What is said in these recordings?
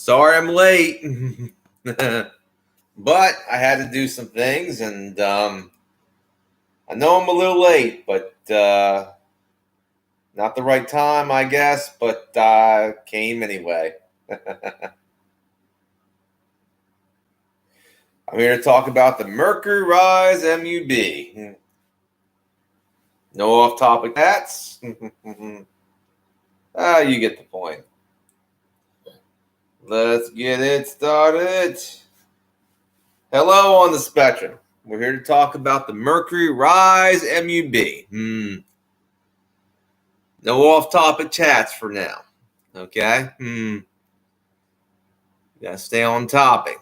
Sorry I'm late, but I had to do some things, and I know I'm a little late, but not the right time, I guess, but came anyway. I'm here to talk about the Mercury Rise M.U.B. No off-topic chats. You get the point. Let's get it started. Hello on the spectrum. We're here to talk about the Mercury Rise M.U.B. No off-topic chats for now. Okay? Gotta stay on topic.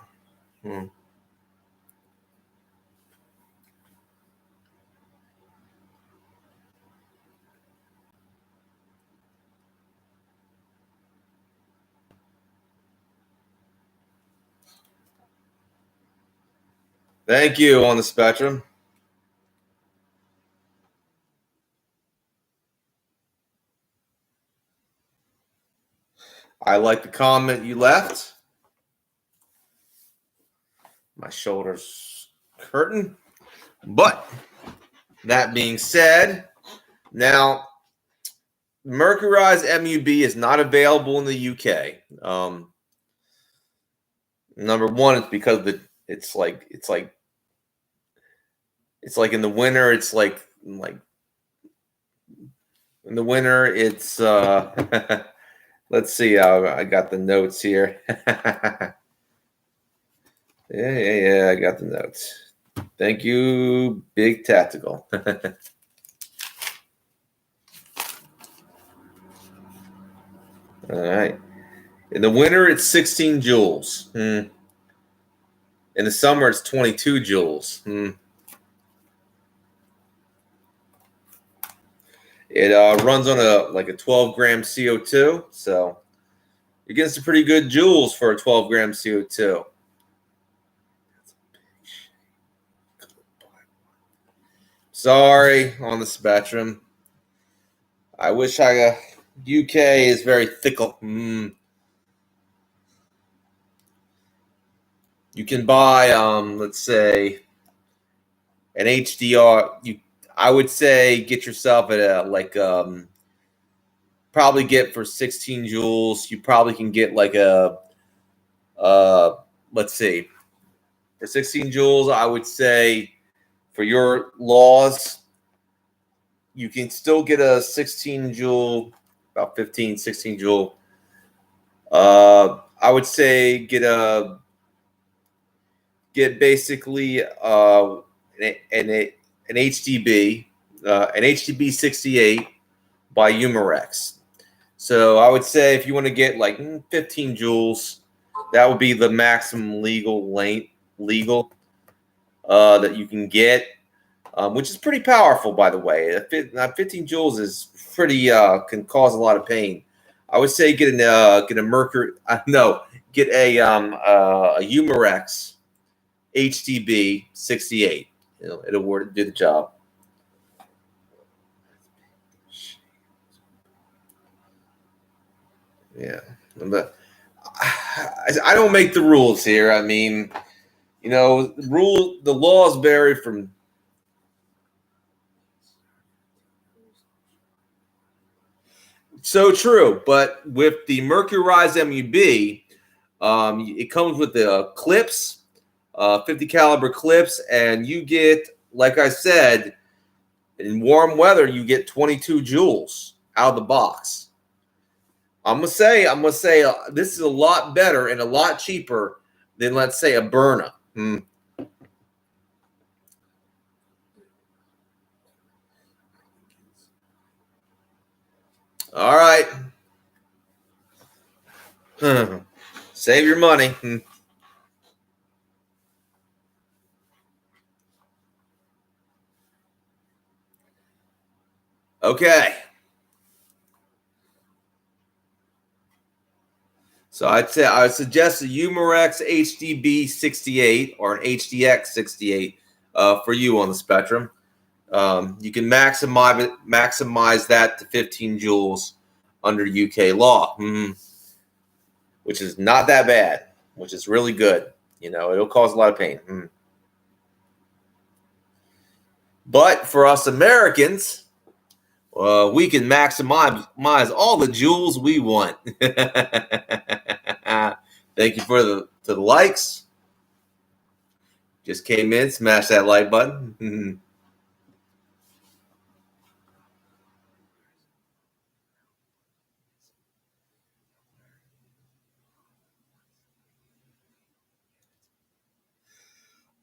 Thank you on the spectrum. I like the comment you left. My shoulder's hurting. But that being said, now Mercury Rise M.U.B is not available in the UK. Number one, it's because it's like in the winter. It's like in the winter. It's let's see. I got the notes here. Yeah. I got the notes. Thank you, Big Tactical. All right. In the winter, it's 16 joules. In the summer, it's 22 joules. It runs on a 12-gram CO2, so you're getting some pretty good joules for a 12-gram CO2. Sorry on the spectrum. I wish UK is very fickle. You can buy, let's say, an HDR. I would say get yourself at probably get for 16 joules. You probably can get let's see, for 16 joules. I would say for your laws, you can still get a 16 joule, about 15, 16 joule. I would say get basically an HDB, an HDB 68 by Umarex. So I would say if you want to get 15 joules, that would be the maximum legal length that you can get, which is pretty powerful, by the way. 15 joules is pretty can cause a lot of pain. I would say get a Mercury. Get a Umarex HDB 68. It'll do the job. Yeah, but I don't make the rules here. I mean, the laws vary from. So true, but with the Mercury Rise M.U.B, it comes with the clips, 50 caliber clips, and you get, like I said, in warm weather, you get 22 joules out of the box. I'm gonna say this is a lot better and a lot cheaper than, let's say, a Berna. All right. Save your money. Okay. So I would suggest a Umarex HDB 68 or an HDX 68 for you on the spectrum. You can maximize that to 15 joules under UK law. which is not that bad, which is really good. You know, it'll cause a lot of pain. But for us Americans, we can maximize all the jewels we want. Thank you for the likes. Just came in, smash that like button.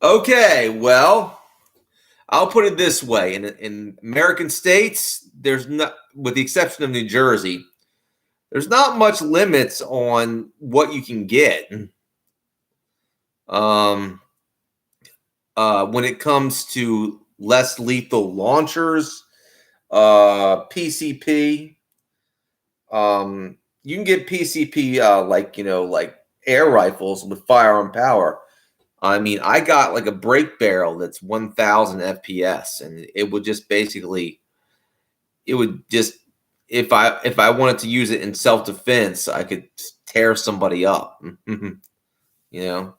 Okay, well, I'll put it this way: in American states, there's not, with the exception of New Jersey, there's not much limits on what you can get. When it comes to less lethal launchers, PCP, you can get PCP like air rifles with firearm power. I mean, I got like a break barrel that's 1,000 FPS, and it would just basically, if I wanted to use it in self defense, I could tear somebody up. You know.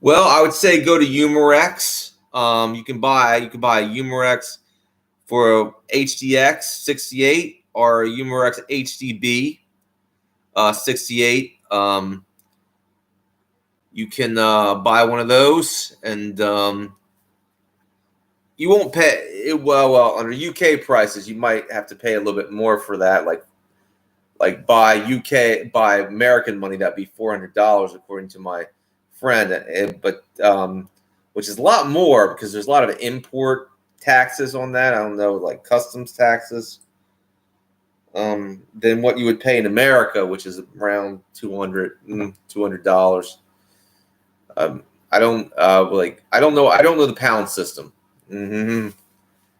Well, I would say go to Umarex. You can buy a Umarex for a HDX 68 or a Umarex HDB 68. You can buy one of those, and you won't pay it. Well, under UK prices, you might have to pay a little bit more for that. Like by American money, that'd be $400 according to my friend. But which is a lot more because there's a lot of import taxes on that. I don't know, like customs taxes. Than what you would pay in America, which is around $200. I don't know. I don't know the pound system.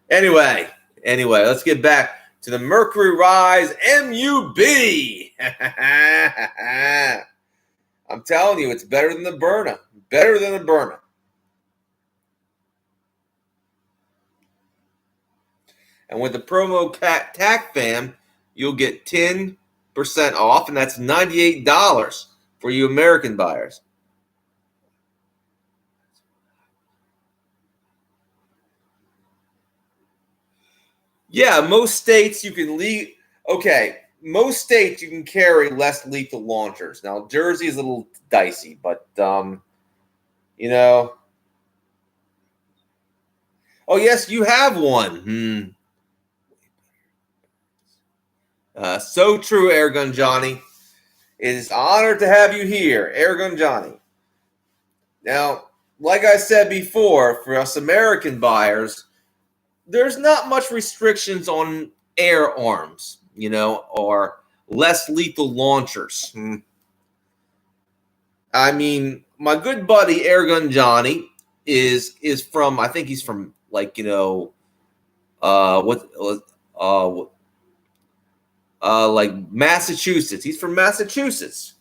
Anyway, let's get back to the Mercury Rise M.U.B. I'm telling you, it's better than the Burner. Better than the Burner. And with the promo TACFAM, you'll get 10% off, and that's $98 for you American buyers. Yeah, most states you can most states you can carry less lethal launchers. Now, Jersey is a little dicey, but you know. Oh yes, you have one. So true, Airgun Johnny. It is an honor to have you here, Airgun Johnny. Now, like I said before, for us American buyers, there's not much restrictions on air arms, or less lethal launchers. I mean, my good buddy Airgun Johnny is from, I think he's from like like Massachusetts. He's from Massachusetts,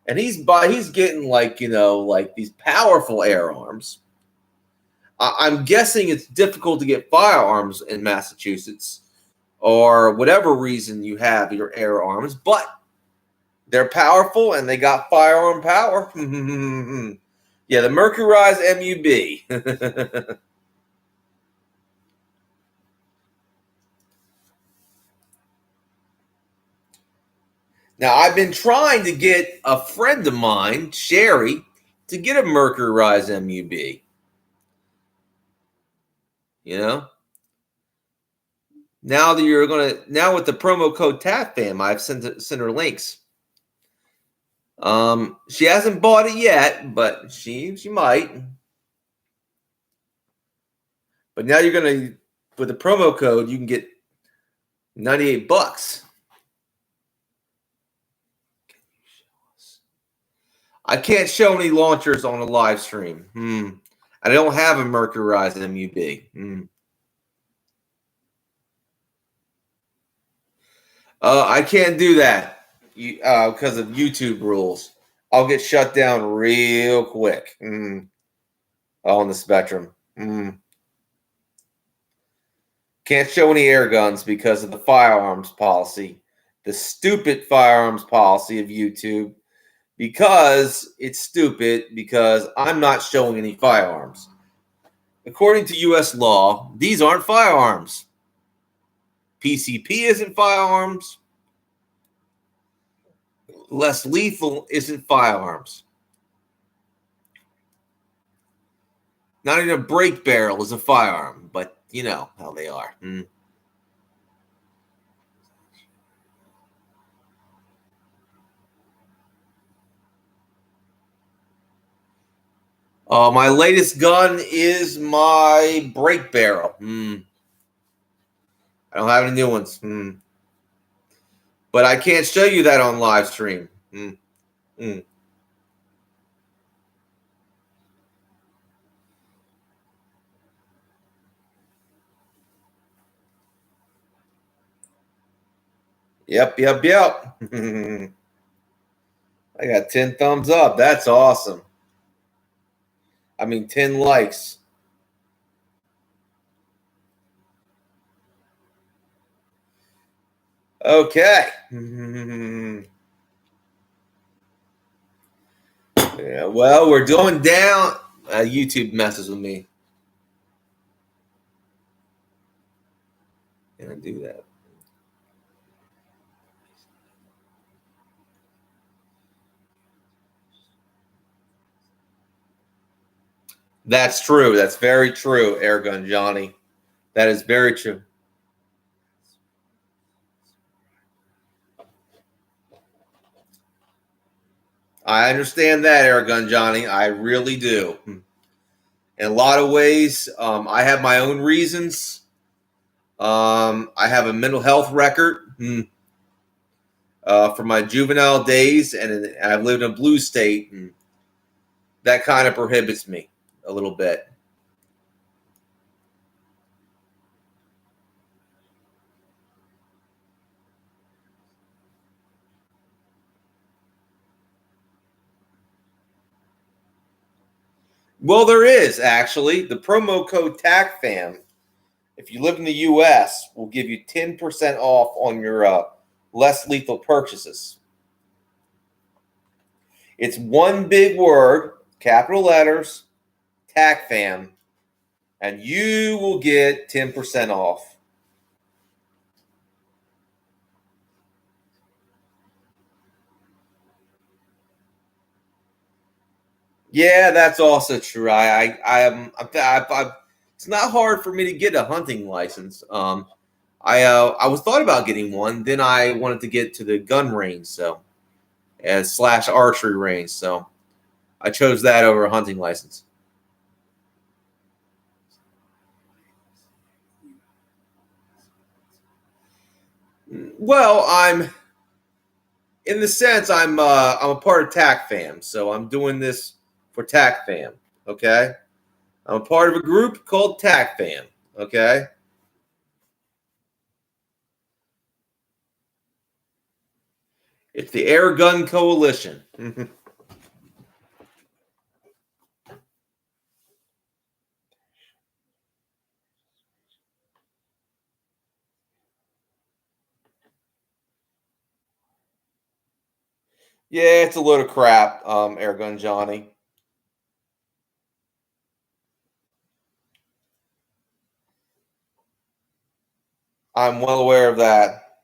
and he's getting like these powerful air arms. I'm guessing it's difficult to get firearms in Massachusetts, or whatever reason you have your air arms, but they're powerful and they got firearm power. Yeah, the Mercury Rise M.U.B. Now, I've been trying to get a friend of mine, Sherry, to get a Mercury Rise M.U.B. Now that now with the promo code TAFFAM, I've sent her links. She hasn't bought it yet, but she might. But now with the promo code, you can get $98. I can't show any launchers on a live stream. I don't have a Mercury Rise M.U.B. I can't do that because of YouTube rules. I'll get shut down real quick on the Spectrum. Can't show any air guns because of the firearms policy, the stupid firearms policy of YouTube, because it's stupid because I'm not showing any firearms. According to U.S. law, these aren't firearms. PCP isn't firearms. Less lethal isn't firearms. Not even a break barrel is a firearm, but you know how they are. My latest gun is my break barrel. I don't have any new ones. But I can't show you that on live stream. Yep. I got 10 thumbs up. That's awesome. I mean, 10 likes. Okay. Yeah, well, we're going down. YouTube messes with me. Can I do that? That's true. That's very true, Airgun Johnny. That is very true. I understand that, Airgun Johnny. I really do. In a lot of ways, I have my own reasons. I have a mental health record from my juvenile days, and I've lived in a blue state, and that kind of prohibits me a little bit. Well, there is actually the promo code TACFAM. If you live in the U.S., will give you 10% off on your less lethal purchases. It's one big word, capital letters, TACFAM, and you will get 10% off. Yeah, that's also true. It's not hard for me to get a hunting license. I was thought about getting one. Then I wanted to get to the gun range, so as / archery range. So I chose that over a hunting license. Well, I'm in the sense I'm a part of TAC Fam, so I'm doing this for TAC Fam. Okay, I'm a part of a group called TAC Fam. Okay, it's the Air Gun Coalition. Yeah, it's a load of crap, Airgun Johnny. I'm well aware of that.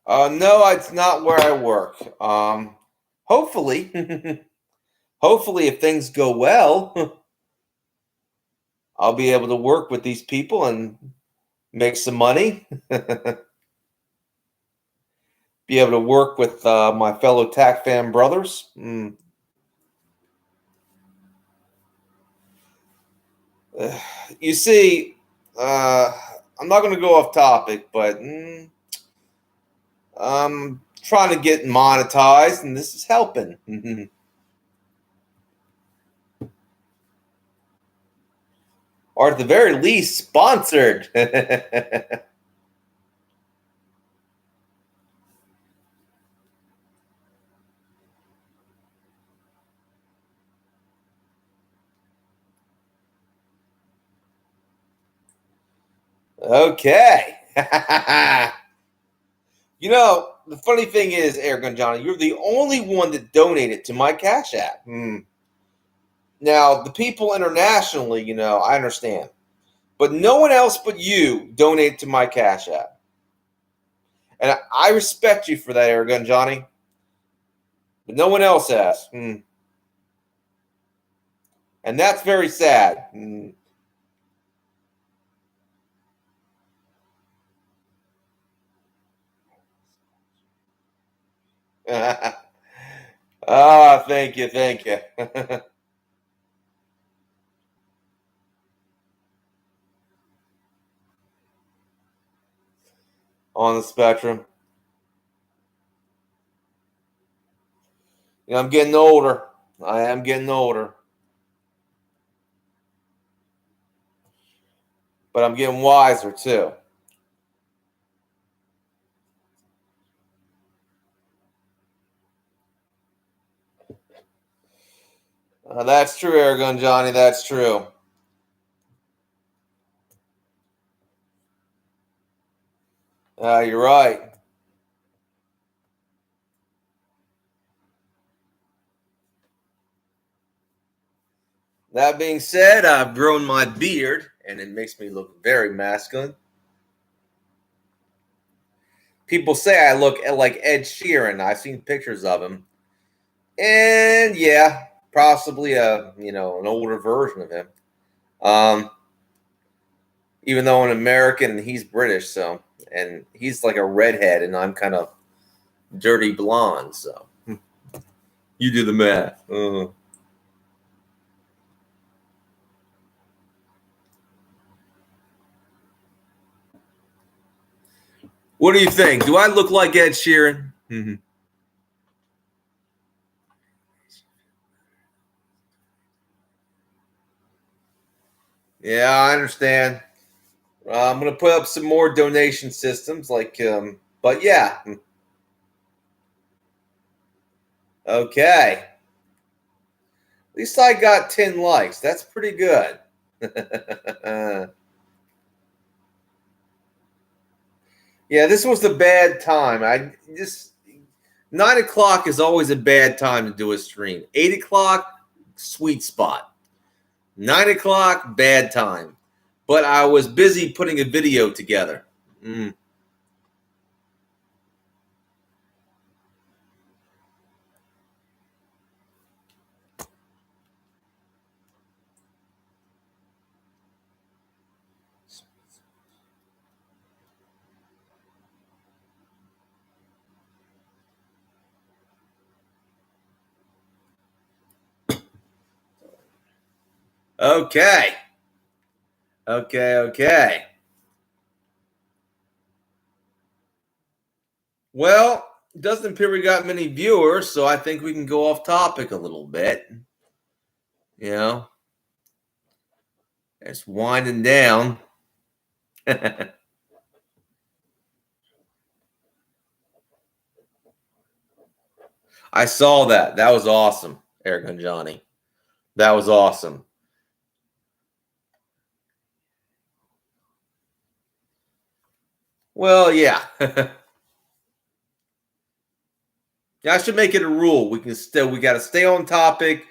No, it's not where I work. Hopefully, hopefully, if things go well, I'll be able to work with these people and make some money. Be able to work with my fellow TAC fan brothers. You see, I'm not going to go off topic, but I'm trying to get monetized, and this is helping. Or at the very least, sponsored. Okay. You know, the funny thing is, Airgun Johnny, you're the only one that donated to my Cash App. Now, the people internationally, I understand. But no one else but you donated to my Cash App. And I respect you for that, Airgun Johnny. But no one else has. And that's very sad. Thank you, thank you. On the spectrum. I'm getting older. I am getting older. But I'm getting wiser too. That's true, Airgun Johnny. That's true. You're right. That being said, I've grown my beard, and it makes me look very masculine. People say I look like Ed Sheeran. I've seen pictures of him, and yeah, possibly an older version of him. Even though I'm American and he's British, and he's like a redhead, and I'm kind of dirty blonde. So you do the math. What do you think? Do I look like Ed Sheeran? Yeah, I understand. I'm going to put up some more donation systems, but yeah. Okay. At least I got 10 likes. That's pretty good. Yeah, this was a bad time. 9 o'clock is always a bad time to do a stream. 8 o'clock, sweet spot. 9 o'clock, bad time. But I was busy putting a video together. Okay. Okay. Well, doesn't appear we got many viewers, so I think we can go off topic a little bit. It's winding down. I saw that. That was awesome, Eric and Johnny. That was awesome. Well, yeah. Yeah, I should make it a rule. We got to stay on topic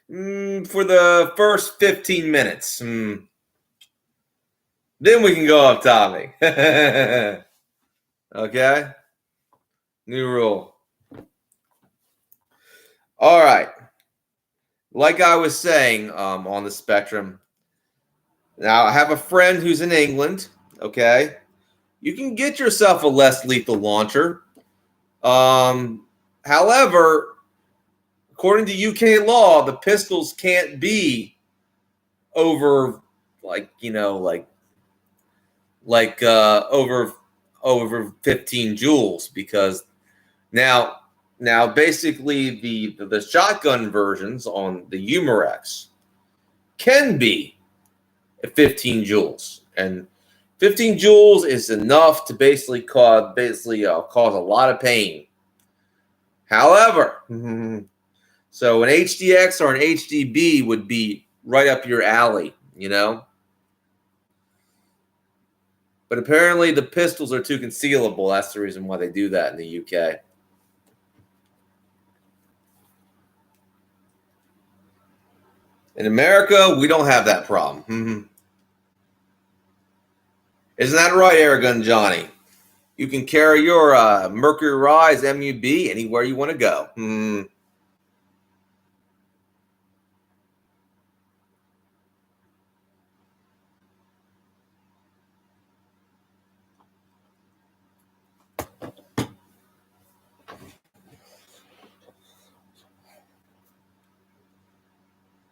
for the first 15 minutes. Then we can go off topic. Okay? New rule. All right. Like I was saying on the spectrum, now I have a friend who's in England. Okay? You can get yourself a less lethal launcher. However, according to UK law, the pistols can't be over over 15 joules, because now basically the shotgun versions on the Umarex can be 15 joules, and 15 joules is enough to basically cause a lot of pain. However, so an HDX or an HDB would be right up your alley, But apparently the pistols are too concealable. That's the reason why they do that in the UK. In America, we don't have that problem. Isn't that right, Airgun Johnny? You can carry your Mercury Rise M.U.B anywhere you want to go.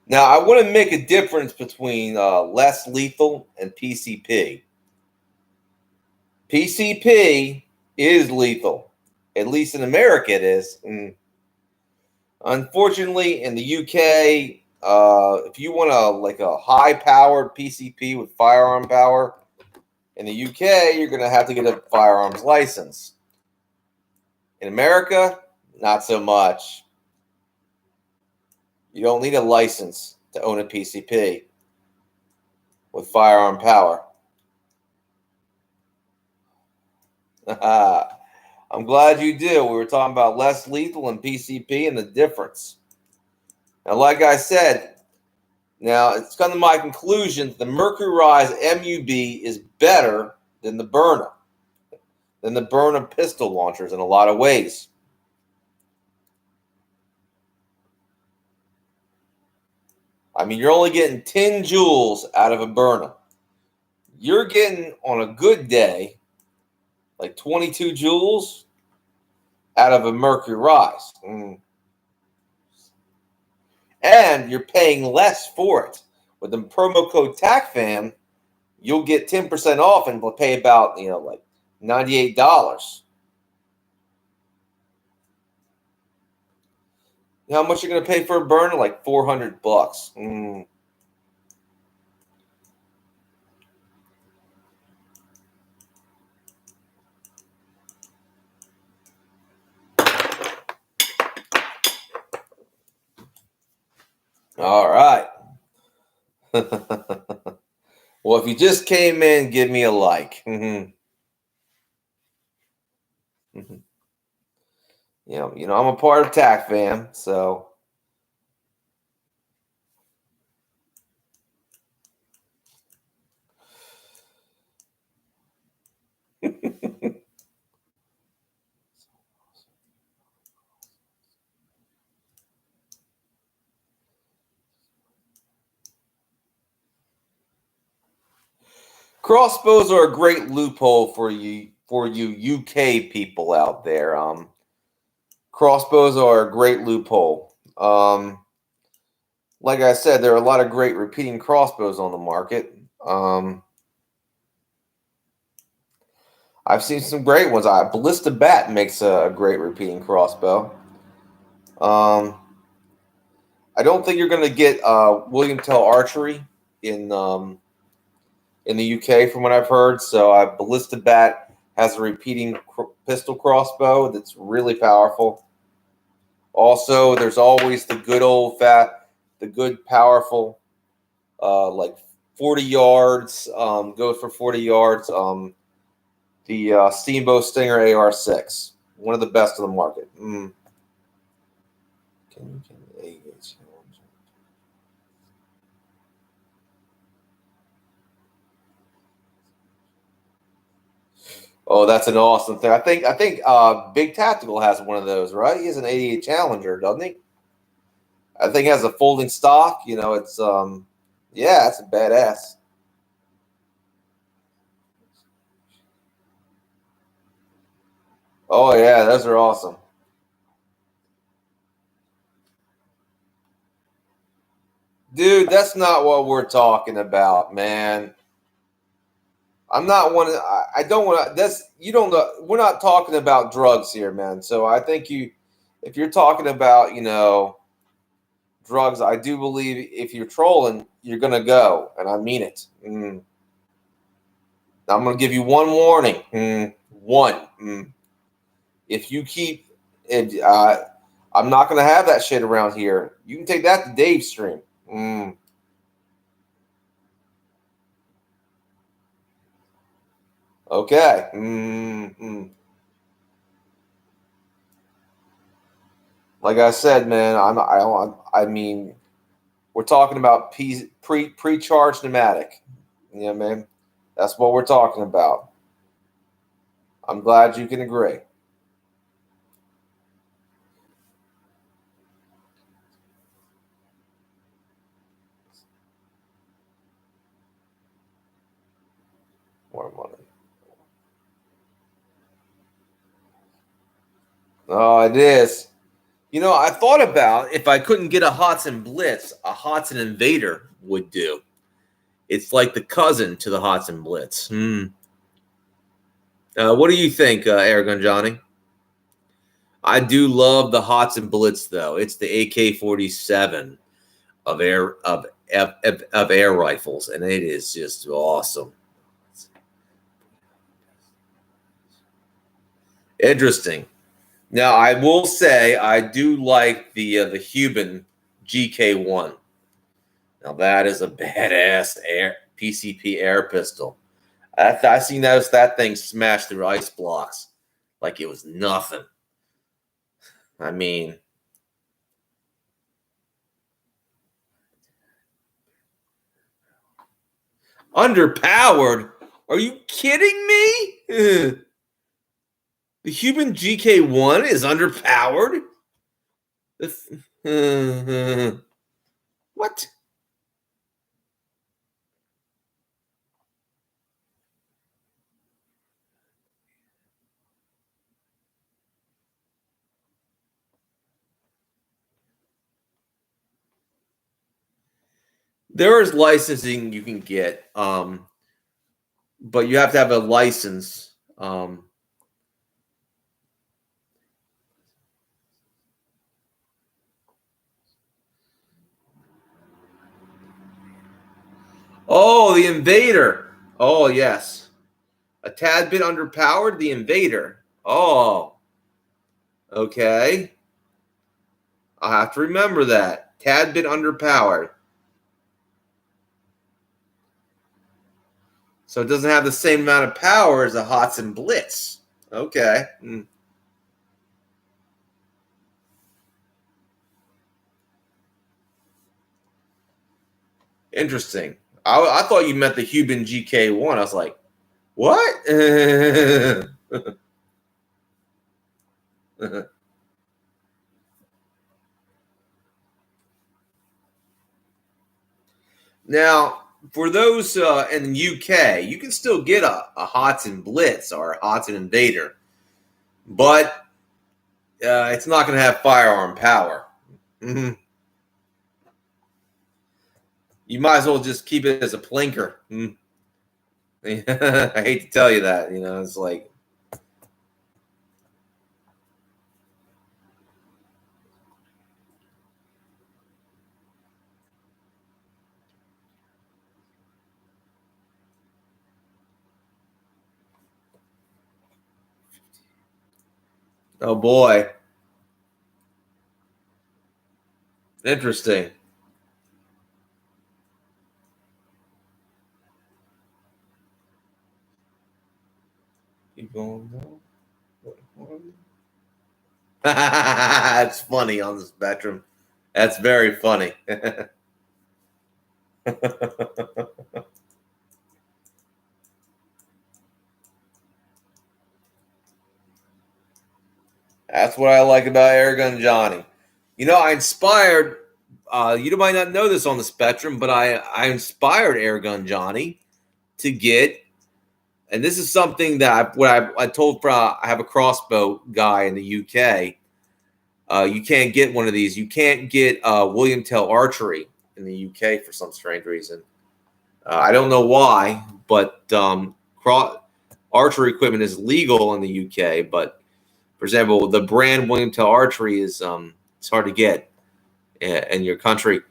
Now, I want to make a difference between less lethal and PCP. PCP is lethal. At least in America it is. Unfortunately, in the UK, if you want a high-powered PCP with firearm power, in the UK, you're going to have to get a firearms license. In America, not so much. You don't need a license to own a PCP with firearm power. I'm glad you do. We were talking about less lethal and PCP and the difference. Now, like I said, now it's come to my conclusion the Mercury Rise M.U.B is better than the Byrna pistol launchers in a lot of ways. I mean, you're only getting 10 joules out of a Byrna. You're getting, on a good day, like 22 joules out of a Mercury Rise. And you're paying less for it. With the promo code TACFAM, you'll get 10% off and will pay about, like $98. You know how much you're going to pay for a Byrna? Like $400. All right. Well, if you just came in, give me a like. I'm a part of TAC Fam, so crossbows are a great loophole for you UK people out there. Crossbows are a great loophole. Like I said, there are a lot of great repeating crossbows on the market. I've seen some great ones. Ballista Bat makes a great repeating crossbow. I don't think you're going to get William Tell Archery in the UK, from what I've heard. So Ballista Bat has a repeating pistol crossbow that's really powerful. Also, there's always the good powerful, like 40 yards, goes for 40 yards. The Steamboat Stinger AR-6, one of the best on the market. Oh, that's an awesome thing. I think Big Tactical has one of those, right? He has an 88 Challenger, doesn't he? I think he has a folding stock. It's yeah, it's a badass. Oh yeah, those are awesome. Dude, that's not what we're talking about, man. I'm not one. I don't want to. That's you don't know. We're not talking about drugs here, man. So I think if you're talking about, drugs, I do believe if you're trolling, you're gonna go, and I mean it. I'm gonna give you one warning. One. If you keep, I'm not gonna have that shit around here. You can take that to Dave's stream. Okay. Like I said, man, I mean, we're talking about pre-charged pneumatic. You know, man, that's what we're talking about. I'm glad you can agree. More money. Oh, it is. You know, I thought about if I couldn't get a Hotson Blitz, a Hotson Invader would do. It's like the cousin to the Hotson Blitz. What do you think, Airgun Johnny? I do love the Hotson Blitz, though. It's the AK-47 of air rifles, and it is just awesome. Interesting. Now, I will say I do like the Cuban GK1. Now that is a badass air PCP air pistol. I seen that thing smash through ice blocks like it was nothing. I mean, underpowered? Are you kidding me? The Cuban GK1 is underpowered? What? There is licensing you can get, but you have to have a license. Oh, the Invader. Oh, yes. A tad bit underpowered, the Invader. Oh, okay. I'll have to remember that. Tad bit underpowered. So it doesn't have the same amount of power as a Hotson Blitz. Okay. Interesting. I thought you meant the Cuban GK1. I was like, what? Now, for those in the UK, you can still get a Hotson Blitz or a Hotson Invader, but it's not going to have firearm power. Mm-hmm. You might as well just keep it as a plinker. I hate to tell you that. You know, it's like, oh boy, interesting. Keep going. That's funny on the spectrum. That's very funny. That's what I like about Airgun Johnny. You know, I inspired. You might not know this on the spectrum, but I inspired Airgun Johnny to get, and this is something that I told. I have a crossbow guy in the UK. You can't get one of these. You can't get William Tell Archery in the UK for some strange reason. I don't know why, but archery equipment is legal in the UK. But for example, the brand William Tell Archery is it's hard to get in your country.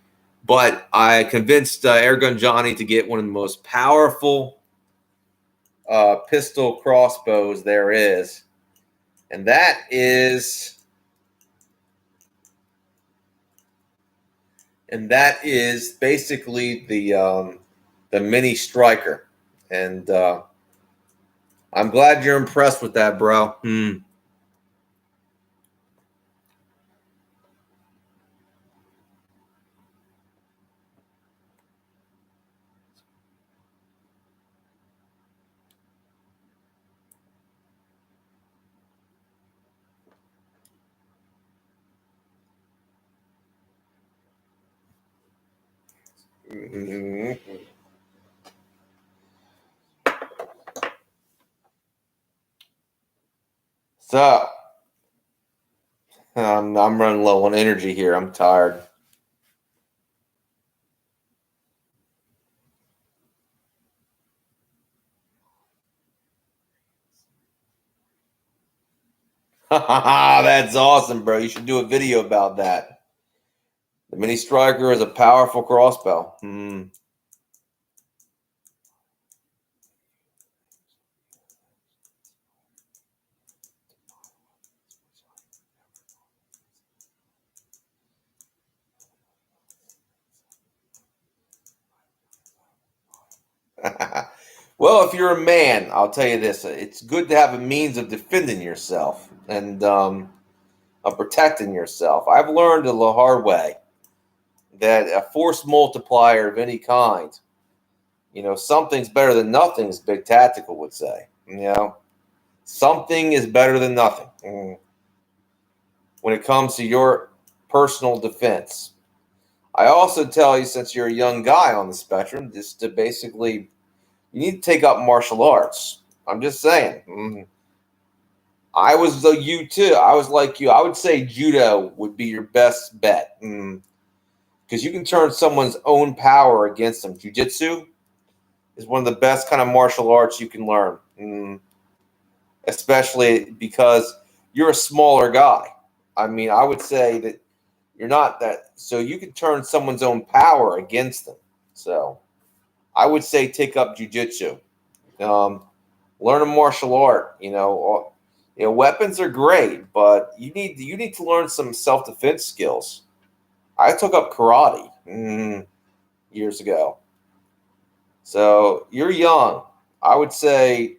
But I convinced Airgun Johnny to get one of the most powerful pistol crossbows there is, and that is basically the mini striker, and I'm glad you're impressed with that, bro. So, I'm running low on energy here. I'm tired. That's awesome, bro. You should do a video about that. The mini striker is a powerful crossbow. Well, if you're a man, I'll tell you this: it's good to have a means of defending yourself and of protecting yourself. I've learned the hard way that a force multiplier of any kind, something's better than nothing, as Big Tactical would say. Something is better than nothing when it comes to your personal defense. I also tell you, since you're a young guy on the spectrum, just to basically, you need to take up martial arts. I'm just saying. I was you too. I was like you. I would say judo would be your best bet because you can turn someone's own power against them. Jiu-jitsu is one of the best kind of martial arts you can learn, especially because you're a smaller guy. I mean, I would say that you're not that, so you can turn someone's own power against them. So I would say take up jiu-jitsu. Learn a martial art. Weapons are great, but you need to learn some self-defense skills. I took up karate years ago. So you're young. I would say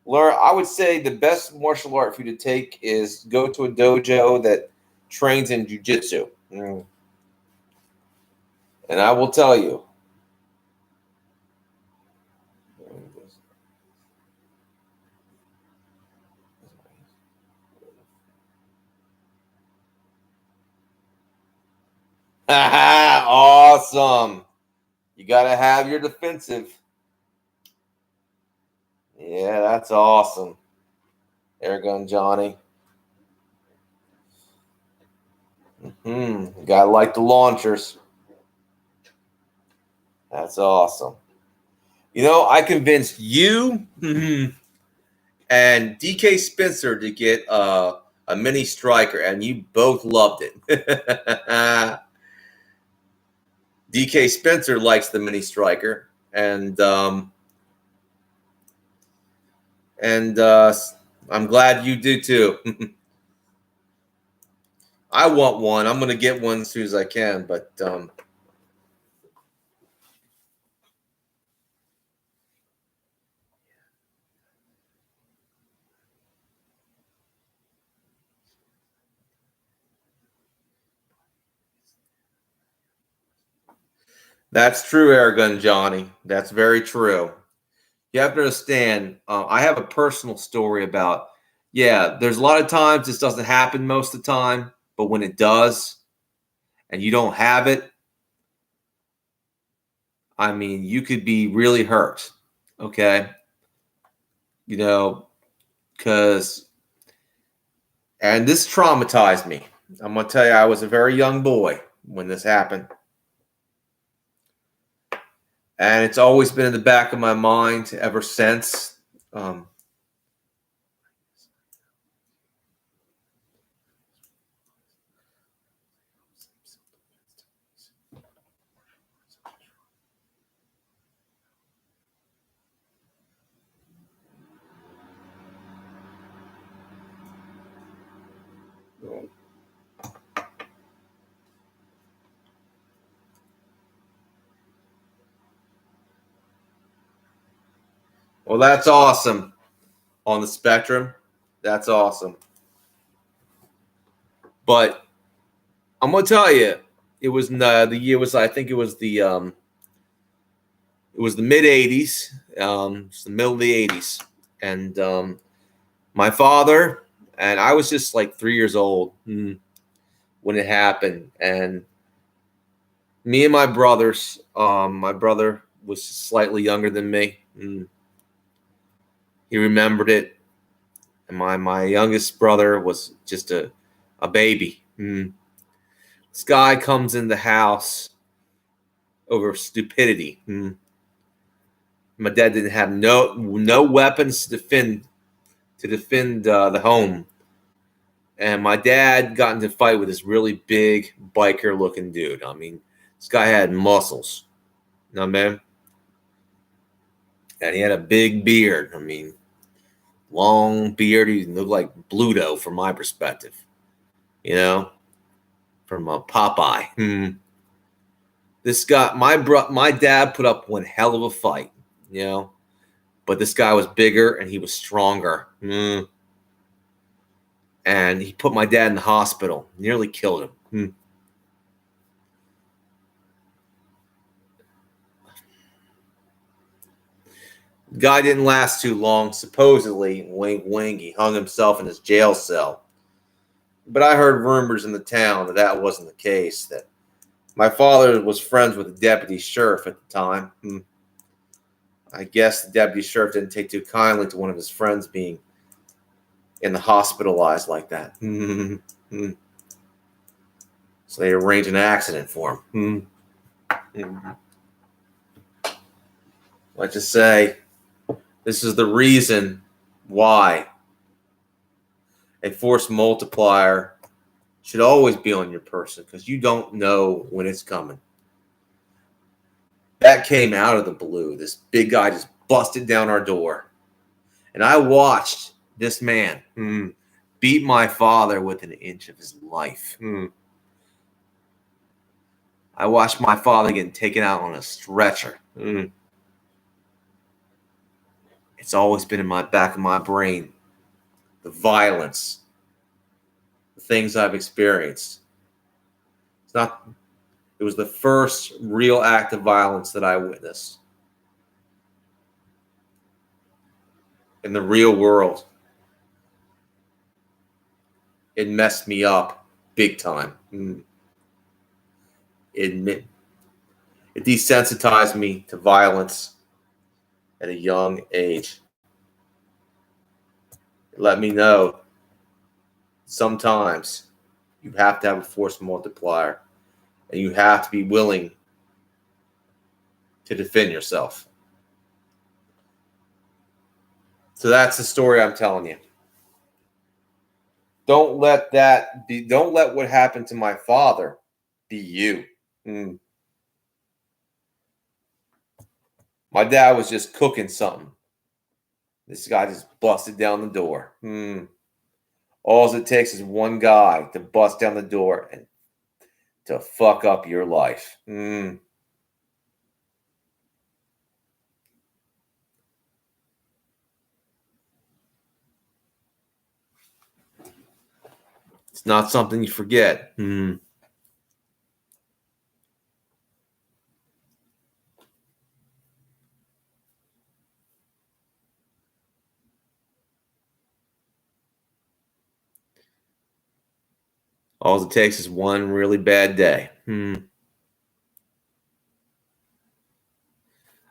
learn. I would say the best martial art for you to take is go to a dojo that trains in jiu-jitsu. And I will tell you. Awesome. You got to have your defensive. Yeah, that's awesome. Airgun Johnny. Gotta like the launchers. That's awesome. I convinced you and DK Spencer to get a mini striker, and you both loved it. DK Spencer likes the mini striker, and I'm glad you do too. I want one. I'm going to get one as soon as I can, but that's true, Airgun Johnny. That's very true. You have to understand, I have a personal story about, there's a lot of times this doesn't happen most of the time, but when it does and you don't have it, I mean, you could be really hurt, okay? Because, and this traumatized me. I'm going to tell you, I was a very young boy when this happened. And it's always been in the back of my mind ever since. Well, that's awesome. on the spectrum. That's awesome. But I'm gonna tell you, it was the year was I think it was the mid '80s, it's the middle of the '80s, and my father and I was just like 3 years old when it happened, and me and my brothers. My brother was slightly younger than me. He remembered it, and my youngest brother was just a baby. This guy comes in the house over stupidity. My dad didn't have no weapons to defend the home, and my dad got into a fight with this really big biker looking dude. I mean, this guy had muscles. You know what I mean? And he had a big beard. I mean, long beard. He looked like Bluto from my perspective. You know, from Popeye. This guy, my dad put up one hell of a fight. You know, but this guy was bigger and he was stronger. And he put my dad in the hospital. Nearly killed him. Guy didn't last too long. Supposedly, wink, wink, he hung himself in his jail cell. But I heard rumors in the town that wasn't the case. That my father was friends with the deputy sheriff at the time. I guess the deputy sheriff didn't take too kindly to one of his friends being in the hospitalized like that. So they arranged an accident for him. Let's just say this is the reason why a force multiplier should always be on your person, because you don't know when it's coming. That came out of the blue. This big guy just busted down our door. And I watched this man beat my father with an inch of his life. I watched my father getting taken out on a stretcher. It's always been in my back of my brain. The violence, the things I've experienced. It was the first real act of violence that I witnessed in the real world. It messed me up big time. It desensitized me to violence at a young age. It let me know sometimes you have to have a force multiplier, and you have to be willing to defend yourself. So that's the story I'm telling you. Don't let what happened to my father be you. My dad was just cooking something. This guy just busted down the door. All it takes is one guy to bust down the door and to fuck up your life. It's not something you forget. All it takes is one really bad day.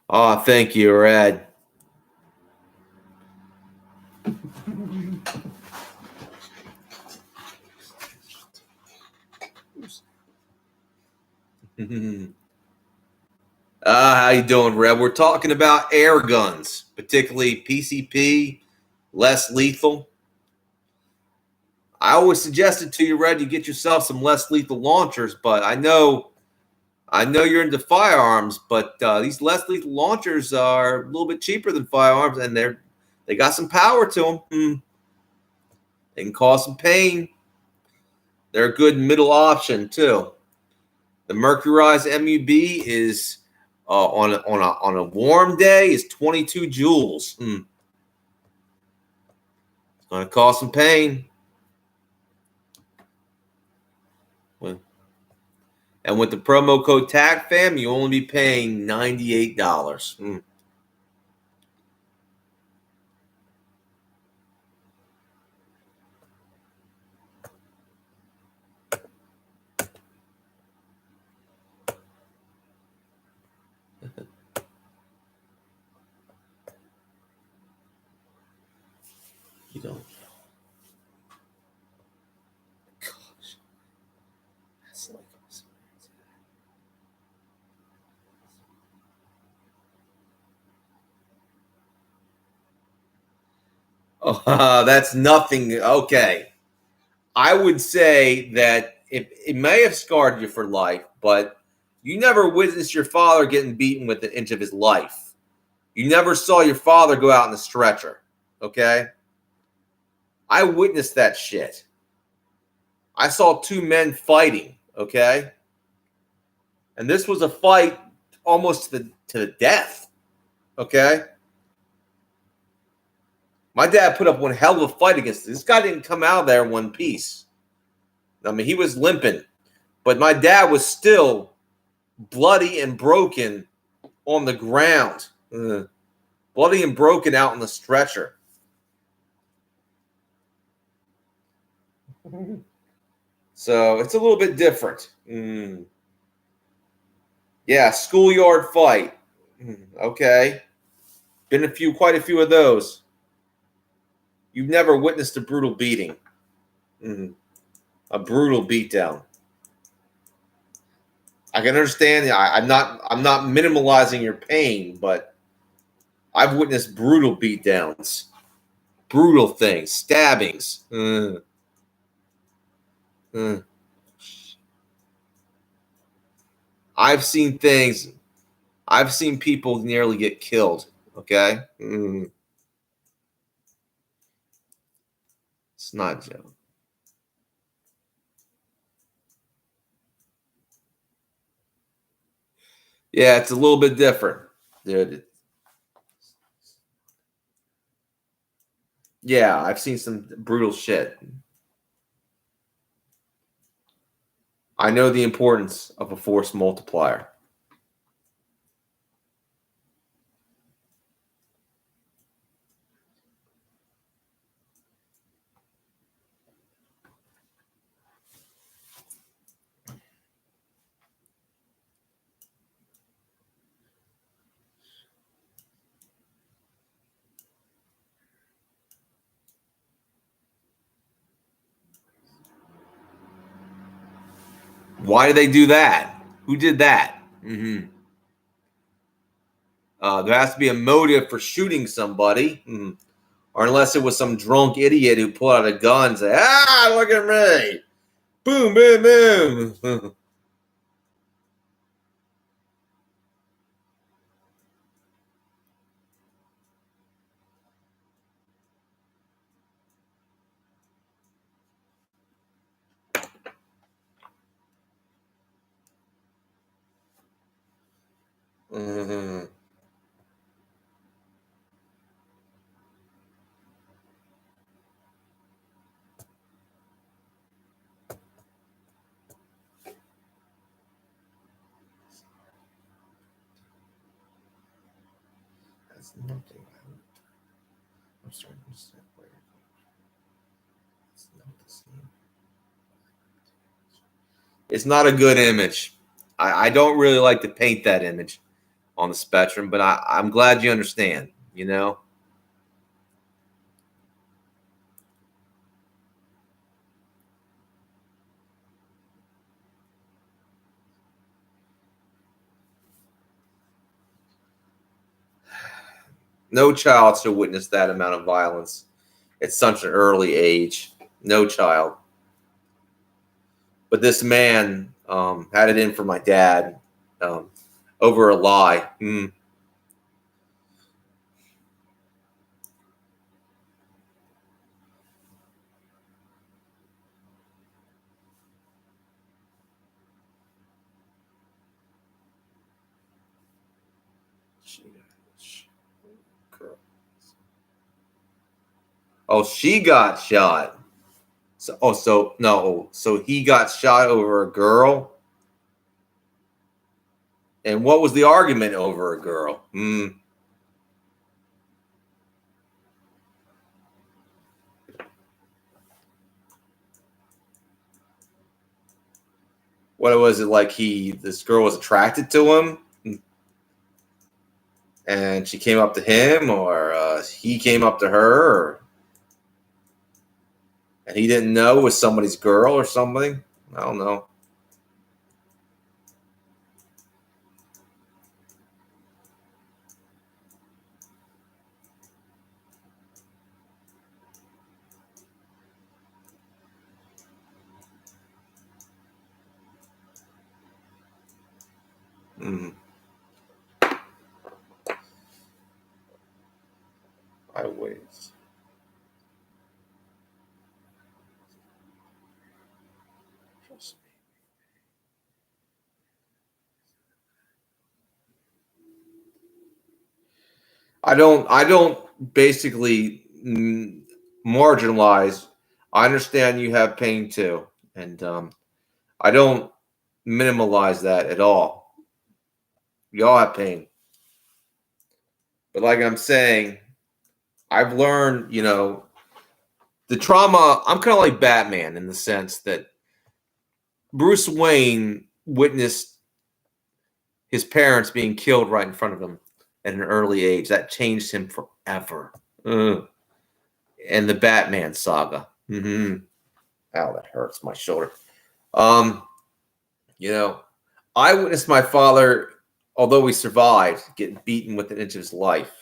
Oh, thank you, Red. How you doing, Red? We're talking about air guns, particularly PCP, less lethal. I always suggested to you, Red, you get yourself some less lethal launchers, but I know you're into firearms, but these less lethal launchers are a little bit cheaper than firearms, and they got some power to them. They can cause some pain. They're a good middle option too. The Mercury Rise M.U.B is on a warm day is 22 joules. Gonna cause some pain. And with the promo code TAGFAM, you only be paying $98. You don't. Gosh, that's like. Oh, that's nothing. Okay. I would say that it may have scarred you for life, but you never witnessed your father getting beaten with an inch of his life. You never saw your father go out in a stretcher. Okay. I witnessed that shit. I saw two men fighting. Okay. And this was a fight almost to the death. Okay. My dad put up one hell of a fight against this. This guy didn't come out of there in one piece. I mean, he was limping, but my dad was still bloody and broken on the ground. Bloody and broken out on the stretcher. So it's a little bit different. Yeah, schoolyard fight. Okay. Been quite a few of those. You've never witnessed a brutal beating. A brutal beatdown. I can understand. I'm not minimalizing your pain, but I've witnessed brutal beatdowns, brutal things, stabbings. I've seen things. I've seen people nearly get killed. Okay, it's not a joke. Yeah, it's a little bit different, dude. Yeah, I've seen some brutal shit. I know the importance of a force multiplier. Why do they do that? Who did that? There has to be a motive for shooting somebody, or unless it was some drunk idiot who pulled out a gun and said, "Ah, look at me! Boom, boom, boom." That's nothing. I'm starting to understand where you're going. It's not the same. It's not a good image. I don't really like to paint that image on the spectrum, but I'm glad you understand. No child should witness that amount of violence at such an early age. No child. But this man had it in for my dad over a lie. Girl. Oh, she got shot. So he got shot over a girl. And what was the argument over a girl? What was it like? This girl was attracted to him, and she came up to him, or he came up to her, and he didn't know it was somebody's girl or something. I don't know. Mm. I wait. I don't basically marginalize. I understand you have pain too, and I don't minimalize that at all. We all have pain, but like I'm saying, I've learned, the trauma. I'm kind of like Batman in the sense that Bruce Wayne witnessed his parents being killed right in front of him at an early age. That changed him forever. Ugh. And the Batman saga. Mm-hmm. Ow, that hurts my shoulder. Um, you know, I witnessed my father, although he survived, get beaten within an inch of his life.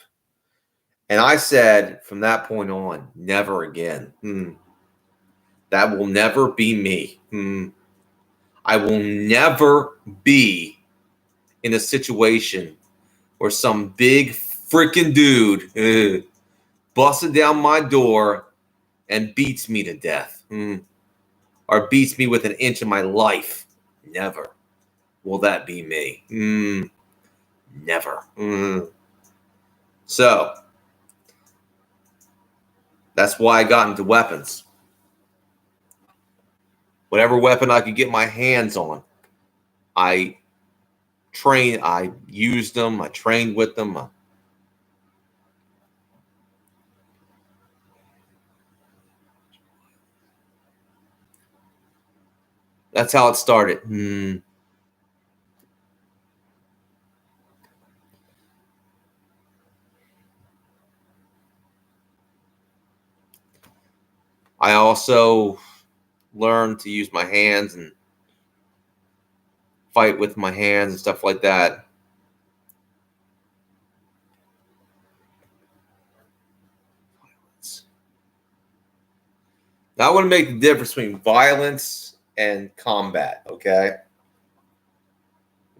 And I said from that point on, never again. That will never be me. I will never be in a situation where some big freaking dude busted down my door and beats me to death. Or beats me with an inch of my life. Never will that be me. Never. So that's why I got into weapons. Whatever weapon I could get my hands on, I used them, I trained with them. That's how it started. I also learned to use my hands and fight with my hands and stuff like that. Now I want to make the difference between violence and combat, okay?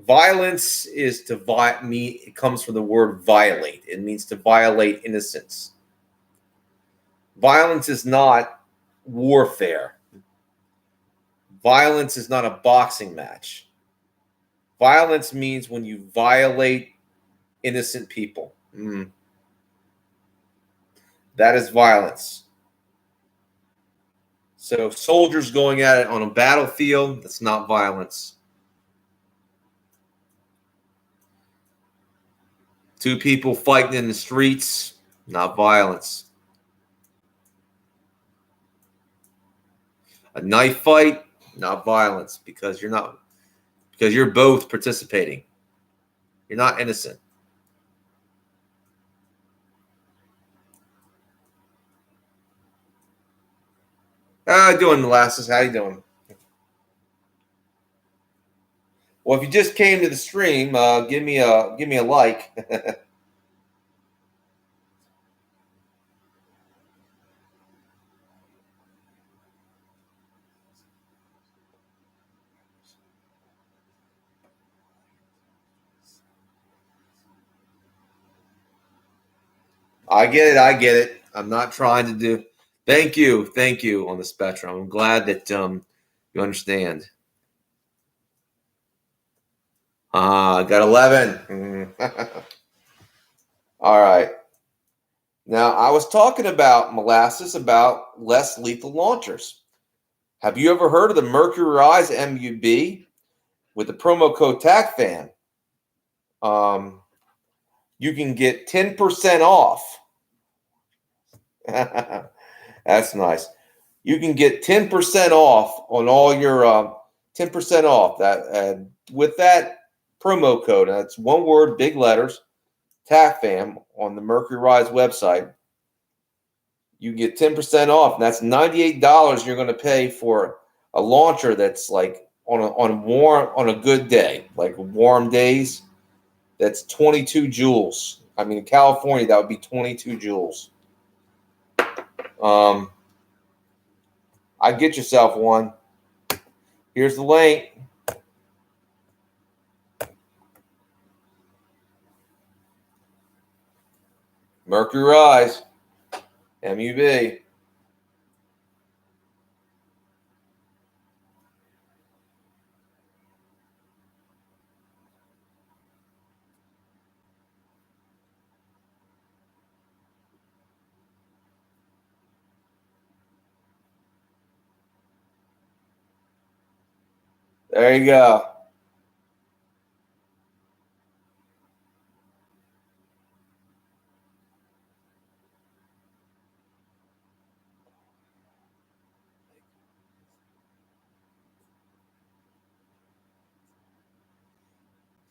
Violence is to it comes from the word violate. It means to violate innocence. Violence is not warfare. Violence is not a boxing match. Violence means when you violate innocent people. That is violence. So soldiers going at it on a battlefield, that's not violence. Two people fighting in the streets, not violence. A knife fight, not violence, because you're both participating. You're not innocent. How you doing, Molasses? How you doing? Well, if you just came to the stream, give me a like. I get it. I get it. I'm not trying to do. Thank you on the spectrum. I'm glad that you understand. I got 11. All right. Now, I was talking about molasses, about less lethal launchers. Have you ever heard of the Mercury Rise M.U.B with the promo code TACFAN? You can get 10% off. That's nice. You can get 10% off on all your 10% off that with that promo code. That's one word, big letters, TACFAM on the Mercury Rise website. You get 10% off, and that's $98 you're going to pay for a launcher that's like on a good day, like warm days. That's 22 joules. I mean, in California, that would be 22 joules. I'd get yourself one. Here's the link. Mercury Rise M.U.B. There you go.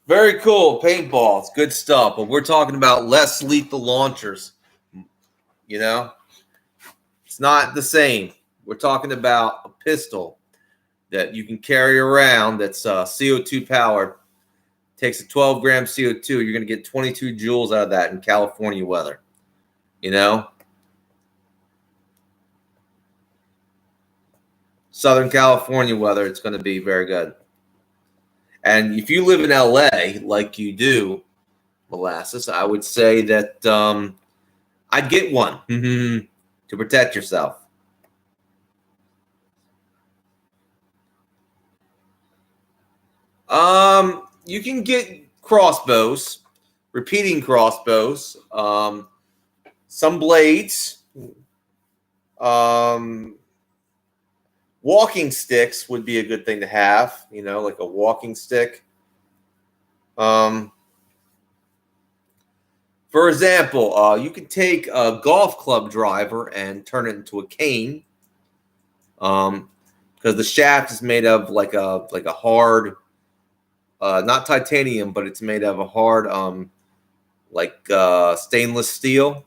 Very cool. Paintball. It's good stuff. But we're talking about less lethal launchers. You know, it's not the same. We're talking about a pistol that you can carry around that's CO2 powered. Takes a 12-gram CO2. You're going to get 22 joules out of that in California weather. You know, Southern California weather, it's going to be very good. And if you live in LA like you do, molasses, I would say that I'd get one to protect yourself. You can get crossbows, repeating crossbows, some blades, walking sticks would be a good thing to have. You know, like a walking stick. For example, you can take a golf club driver and turn it into a cane. Because the shaft is made of like a hard, not titanium, but it's made of a hard, stainless steel.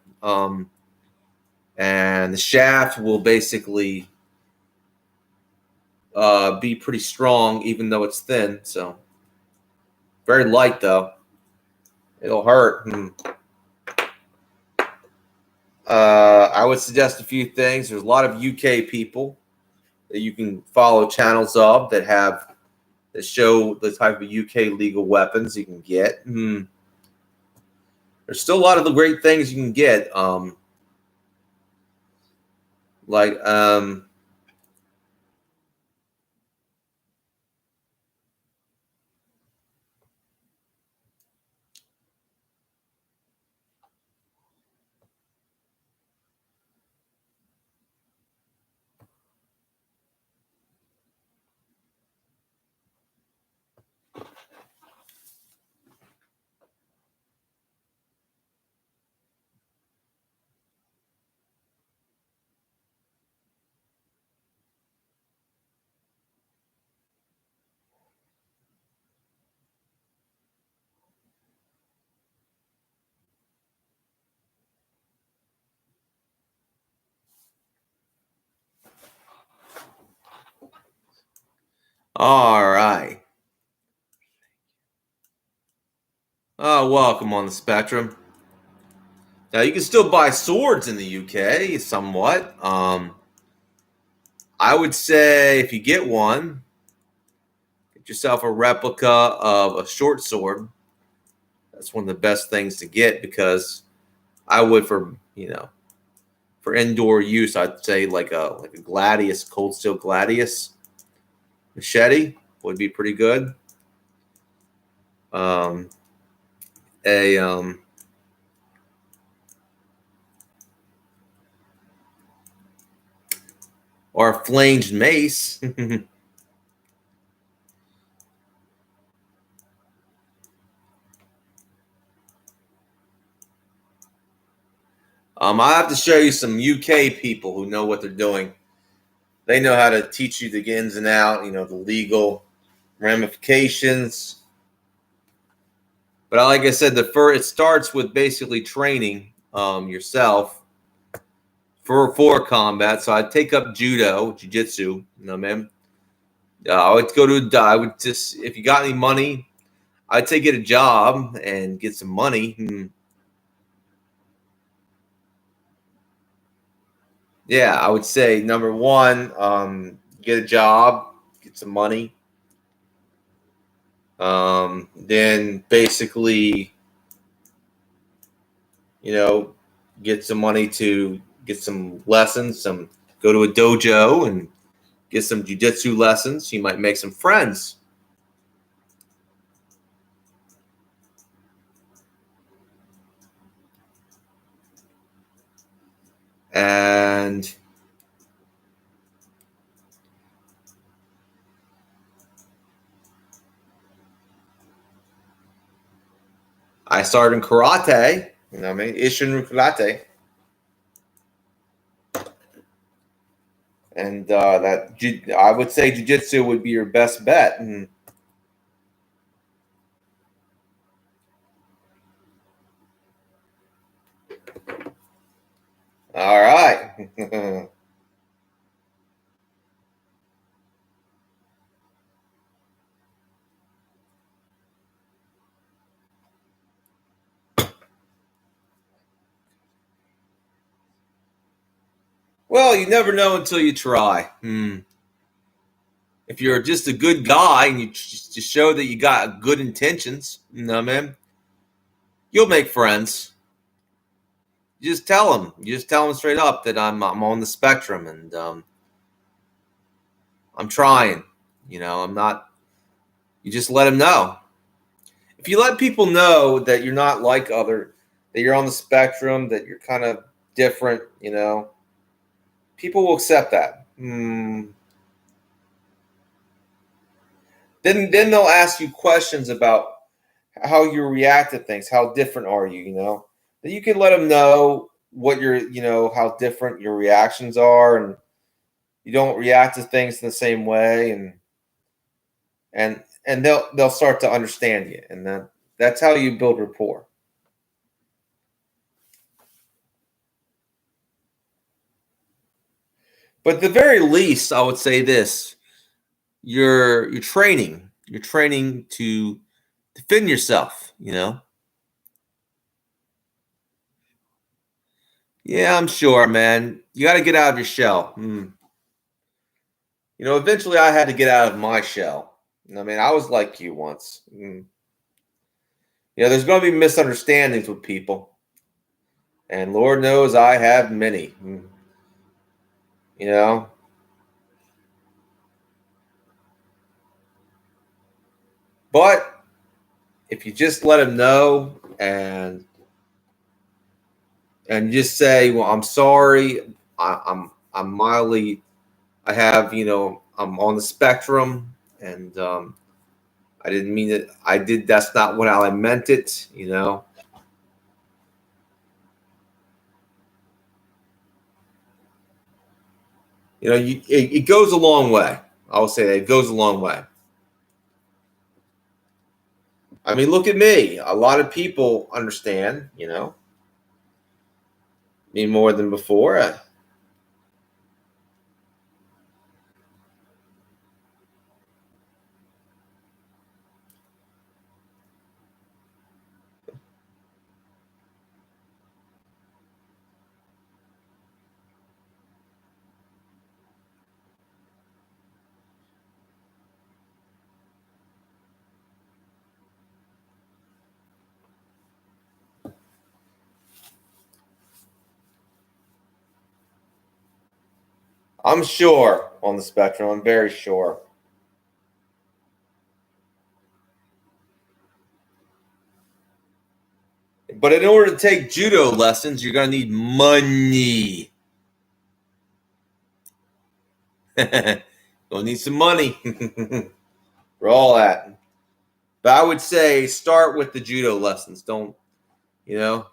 And the shaft will basically be pretty strong, even though it's thin. So very light though. It'll hurt. I would suggest a few things. There's a lot of UK people that you can follow channels of that show the type of UK legal weapons you can get. There's still a lot of the great things you can get. Like all right. Oh, welcome on the spectrum. Now you can still buy swords in the UK, somewhat. I would say if you get one, get yourself a replica of a short sword. That's one of the best things to get because I would for indoor use, I'd say like a gladius, cold steel gladius machete would be pretty good. A or a flanged mace. I have to show you some UK people who know what they're doing. They know how to teach you the ins and out, the legal ramifications. But like I said, it starts with basically training yourself for combat. So I'd take up judo, jiu-jitsu, man. I would if you got any money, I'd say get a job and get some money. Yeah, I would say number one, get a job, get some money. Then basically, get some money to get some lessons, go to a dojo and get some jiu-jitsu lessons. You might make some friends. And I started in karate, Ishin karate. And I would say jiu-jitsu would be your best bet. All right. Well, you never know until you try. If you're just a good guy and you just show that you got good intentions, you'll make friends. You just tell them. You just tell them straight up that I'm on the spectrum and I'm trying. I'm not. You just let them know. If you let people know that you're not like that you're on the spectrum, that you're kind of different, people will accept that. Then they'll ask you questions about how you react to things. How different are you? That you can let them know what how different your reactions are, and you don't react to things in the same way, and they'll start to understand you, and that's how you build rapport. But at the very least, I would say this: you're training. You're training to defend yourself. Yeah, I'm sure, man. You got to get out of your shell. Eventually, I had to get out of my shell. I was like you once. There's going to be misunderstandings with people, and Lord knows I have many. You know, but if you just let them know and just say, "Well, I'm sorry. I'm mildly. I have I'm on the spectrum, and I didn't mean it. I did. That's not what I meant it. It goes a long way. I will say that it goes a long way. Look at me. A lot of people understand, me more than before. I'm sure on the spectrum. I'm very sure. But in order to take judo lessons, you're going to need money. Gonna need some money for all that. But I would say start with the judo lessons. Don't, you know?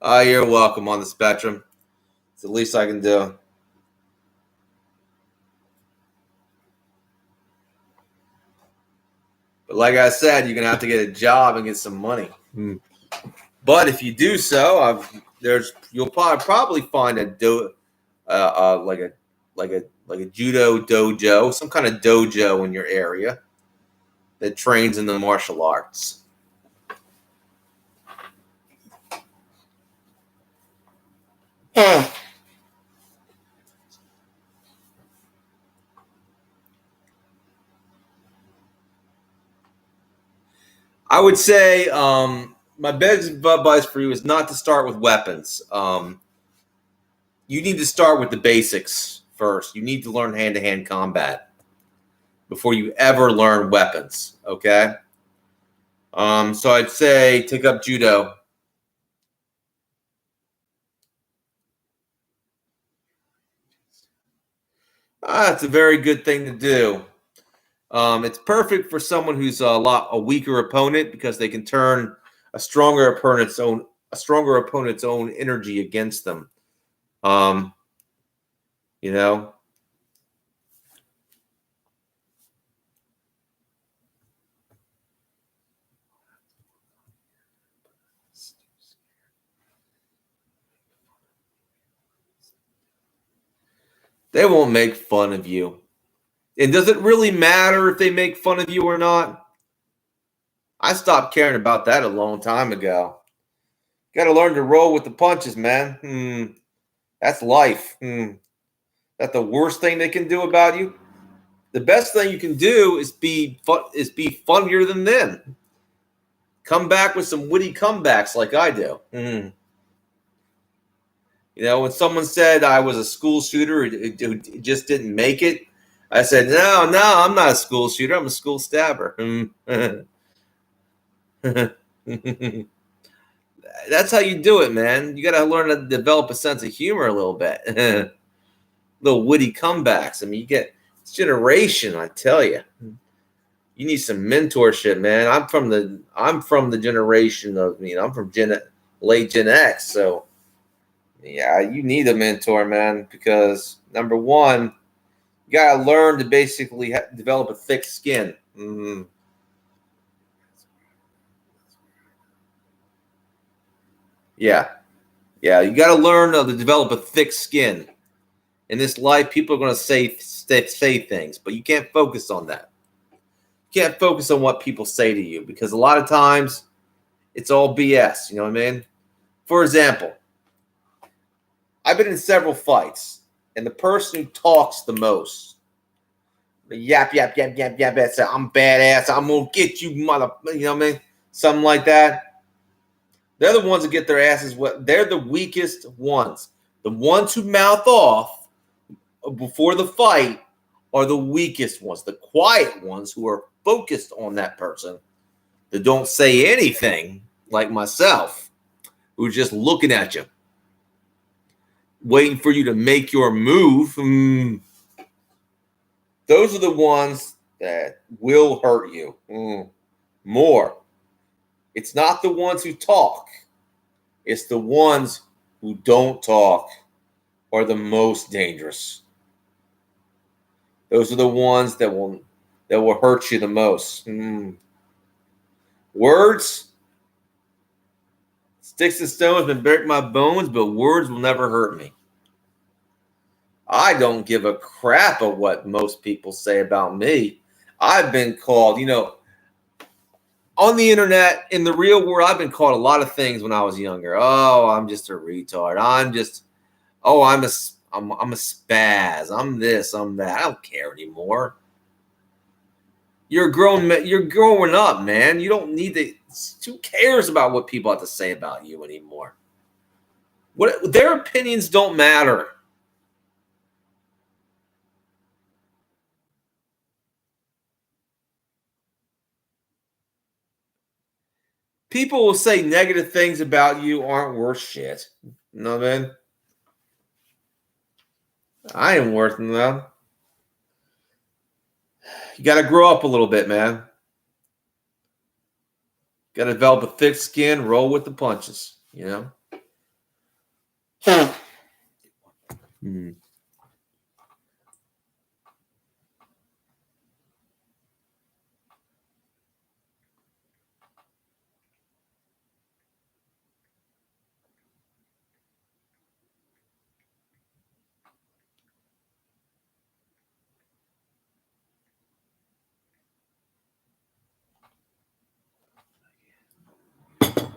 You're welcome on the spectrum. It's the least I can do. But like I said, you're gonna have to get a job and get some money. But if you do so, you'll probably find like a judo dojo, some kind of dojo in your area that trains in the martial arts. I would say my best advice for you is not to start with weapons. You need to start with the basics first. You need to learn hand-to-hand combat before you ever learn weapons. Okay. So I'd say take up judo. It's a very good thing to do. It's perfect for someone who's a weaker opponent because they can turn a stronger opponent's own energy against them. Um, you know, they won't make fun of you. And does it really matter if they make fun of you or not? I stopped caring about that a long time ago. Got to learn to roll with the punches, man. That's life. That's the worst thing they can do about you. The best thing you can do is be funnier than them. Come back with some witty comebacks like I do. When someone said I was a school shooter who just didn't make it, I said, no, I'm not a school shooter. I'm a school stabber. That's how you do it, man. You got to learn to develop a sense of humor a little bit. Little witty comebacks. I mean, this generation, I tell you. You need some mentorship, man. I'm from the generation of, I'm from late Gen X, so yeah, you need a mentor, man, because number one, you gotta learn to basically develop a thick skin. Yeah, you gotta learn to develop a thick skin. In this life, people are gonna say things, but you can't focus on that. You can't focus on what people say to you because a lot of times it's all BS. You know what I mean? For example, I've been in several fights, and the person who talks the most, yap, yap, yap, yap, yap, yap, say, I'm badass, I'm gonna get you, mother, you know what I mean? Something like that. They're the ones that get their asses wet. They're the weakest ones. The ones who mouth off before the fight are the weakest ones. The quiet ones who are focused on that person, that don't say anything, like myself, who's just looking at you, waiting for you to make your move. Those are the ones that will hurt you more. It's not the ones who talk. It's the ones who don't talk are the most dangerous. Those are the ones that will hurt you the most. Words, sticks and stones may break my bones, but words will never hurt me. I don't give a crap of what most people say about me. I've been called, on the internet, in the real world, I've been called a lot of things when I was younger. Oh, I'm just a retard. I'm a spaz. I'm this, I'm that. I don't care anymore. You're growing up, man. You don't need to. Who cares about what people have to say about you anymore? Their opinions don't matter. people will say negative things about you aren't worth shit. You know what I mean? I ain't worth them. You got to grow up a little bit, man. Got to develop a thick skin, roll with the punches, you know? Hmm.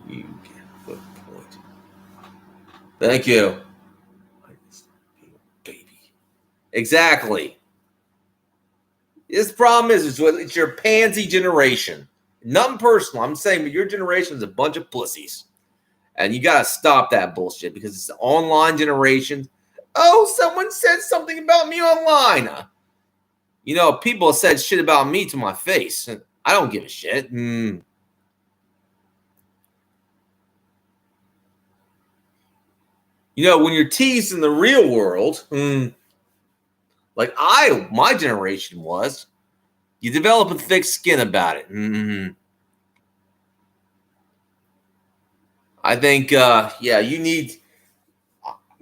You get the point. Thank you. Baby. Exactly. This problem is it's your pansy generation. Nothing personal. I'm saying, but your generation is a bunch of pussies. And you got to stop that bullshit because it's the online generation. Oh, someone said something about me online. You know, people said shit about me to my face. I don't give a shit. You know, when you're teased in the real world, like my generation was, you develop a thick skin about it. I think, yeah, you need.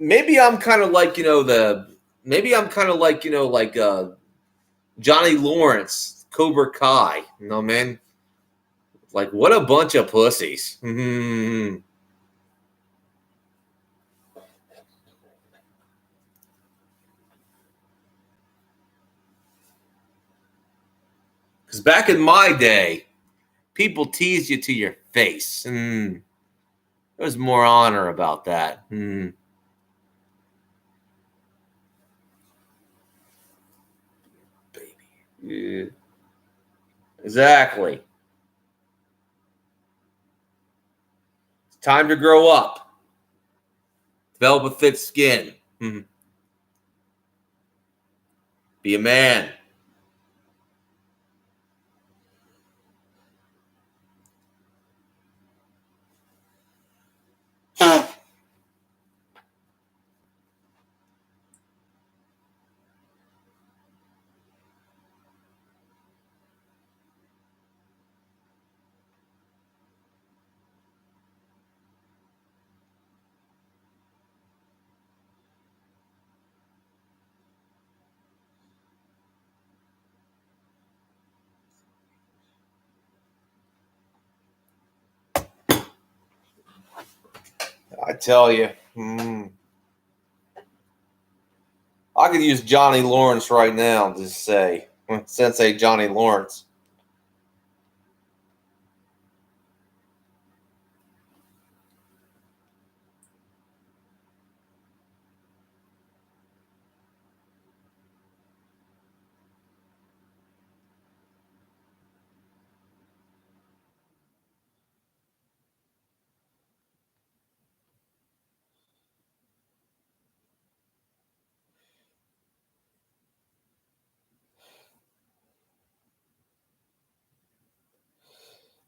Maybe I'm kind of like, maybe I'm kind of like, Johnny Lawrence, Cobra Kai. You know, man. Like, what a bunch of pussies. Because back in my day, people teased you to your face. There was more honor about that. Baby. Yeah. Exactly. It's time to grow up. Develop a thick skin. Be a man. I tell you. I could use Johnny Lawrence right now to say, Sensei Johnny Lawrence.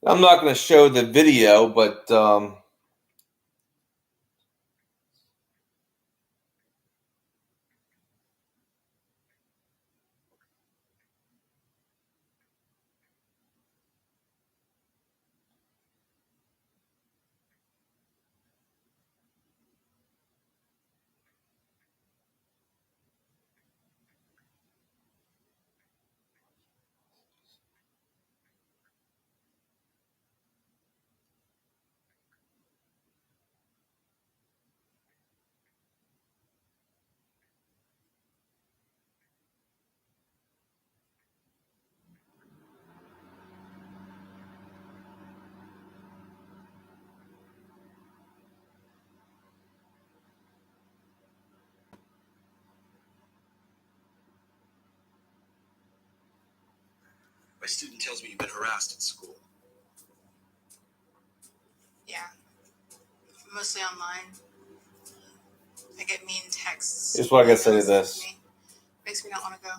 I'm not going to show the video, but My student tells me you've been harassed at school. Yeah. Mostly online. I get mean texts. here's what I got to say to this. Makes me not want to go.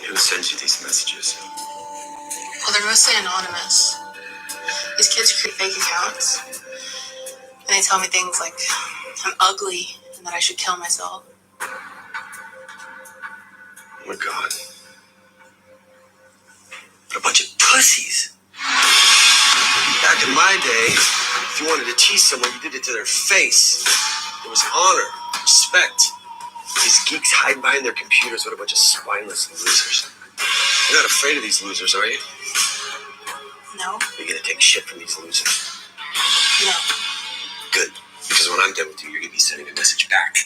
Who sends you these messages? Well, they're mostly anonymous. These kids create fake accounts, and they tell me things like I'm ugly and that I should kill myself. Oh my God. What a bunch of pussies. Back in my day, if you wanted to tease someone, you did it to their face. There was honor, respect. These geeks hide behind their computers. What a bunch of spineless losers. You're not afraid of these losers, are you? No. You're gonna take shit from these losers. No. Good. Because when I'm done with you, you're gonna be sending a message back.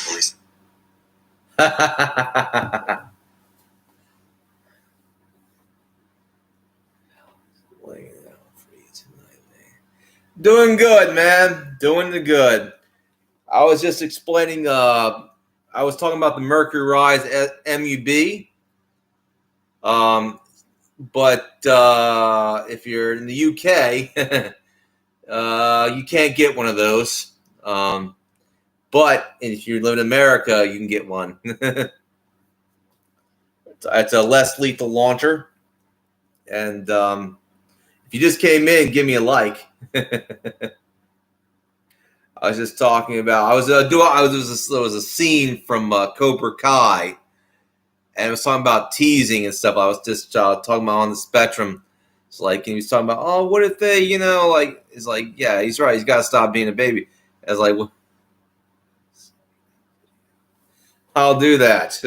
Only Doing good, man. Doing the good. I was just explaining. I was talking about the Mercury Rise M.U.B. But if you're in the UK, you can't get one of those. But if you live in America, you can get one. It's a less lethal launcher. And if you just came in, give me a like. I was just talking about. There was a scene from Cobra Kai, and it was talking about teasing and stuff. I was just talking about on the spectrum. It's like, and he was talking about, oh, what if they, like, it's like, yeah, he's right. He's got to stop being a baby. I was like, well, I'll do that.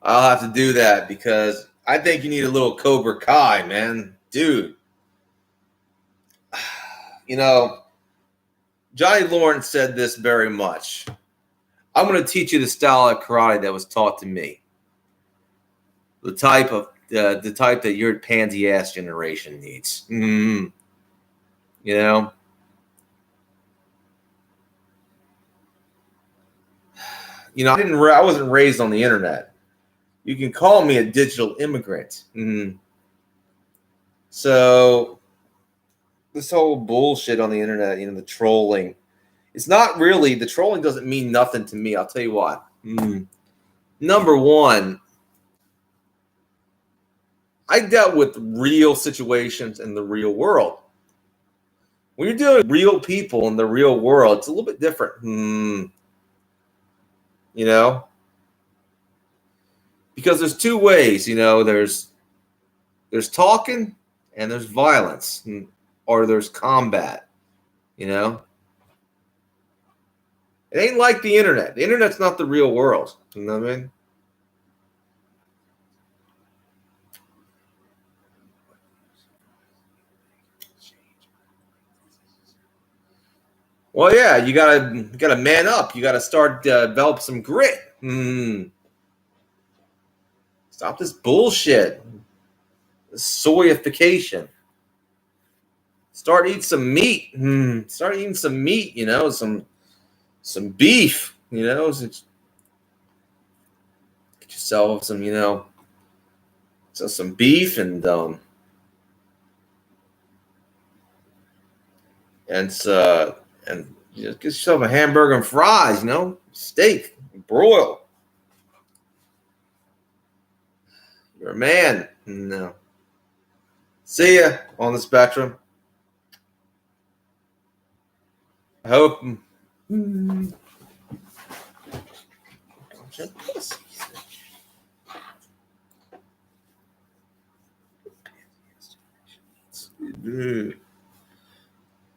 I'll have to do that because I think you need a little Cobra Kai, man. Dude. Johnny Lawrence said this very much. I'm going to teach you the style of karate that was taught to me. The type that your pansy ass generation needs. Mm-hmm. I wasn't raised on the internet. You can call me a digital immigrant. Mm-hmm. So this whole bullshit on the internet, the trolling, it's not really, the trolling doesn't mean nothing to me. I'll tell you what. Number one, I dealt with real situations in the real world. When you're dealing with real people in the real world, it's a little bit different. Because there's two ways, there's talking and there's violence, or there's combat, It ain't like the internet. The internet's not the real world. You know what I mean? Well, yeah, you gotta man up. You gotta start develop some grit. Stop this bullshit. This soyification. Start eating some meat. Start eating some meat. Some beef. Get yourself some. Some beef and get yourself a hamburger and fries. Steak, broil. You're a man. No. See ya on the spectrum. I hope.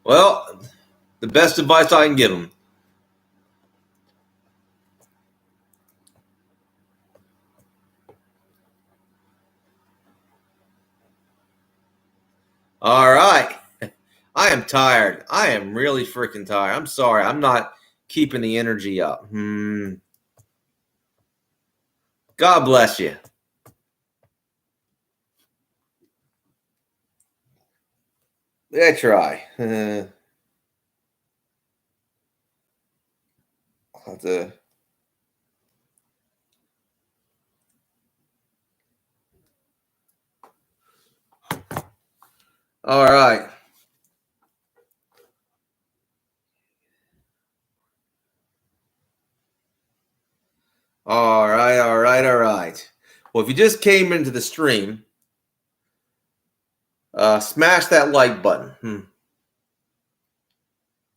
Well, the best advice I can give them. All right. I am tired. I am really freaking tired. I'm sorry. I'm not keeping the energy up. God bless you. I try. I'll have to. All right. All right, all right, all right. Well, if you just came into the stream, smash that like button.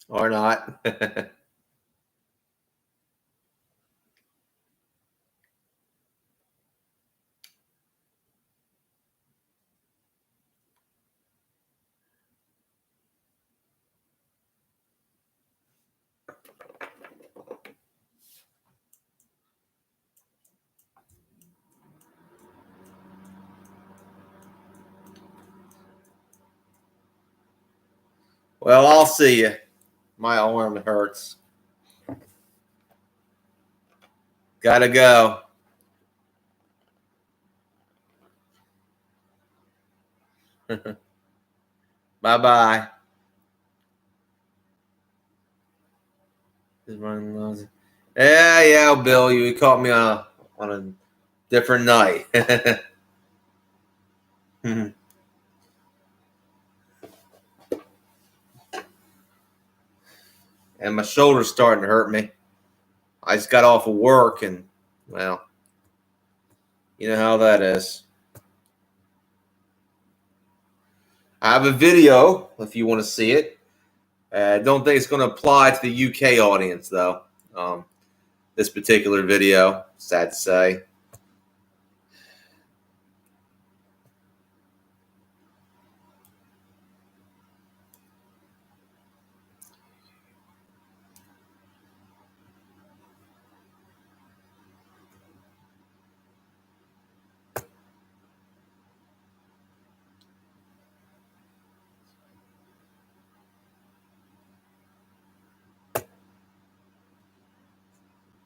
Or not. Well, I'll see you. My arm hurts. Gotta go. Bye-bye. Yeah, Bill, you caught me on a different night. And my shoulder's starting to hurt me. I just got off of work, and, well, you know how that is. I have a video if you want to see it. I don't think it's going to apply to the UK audience, though. This particular video, sad to say.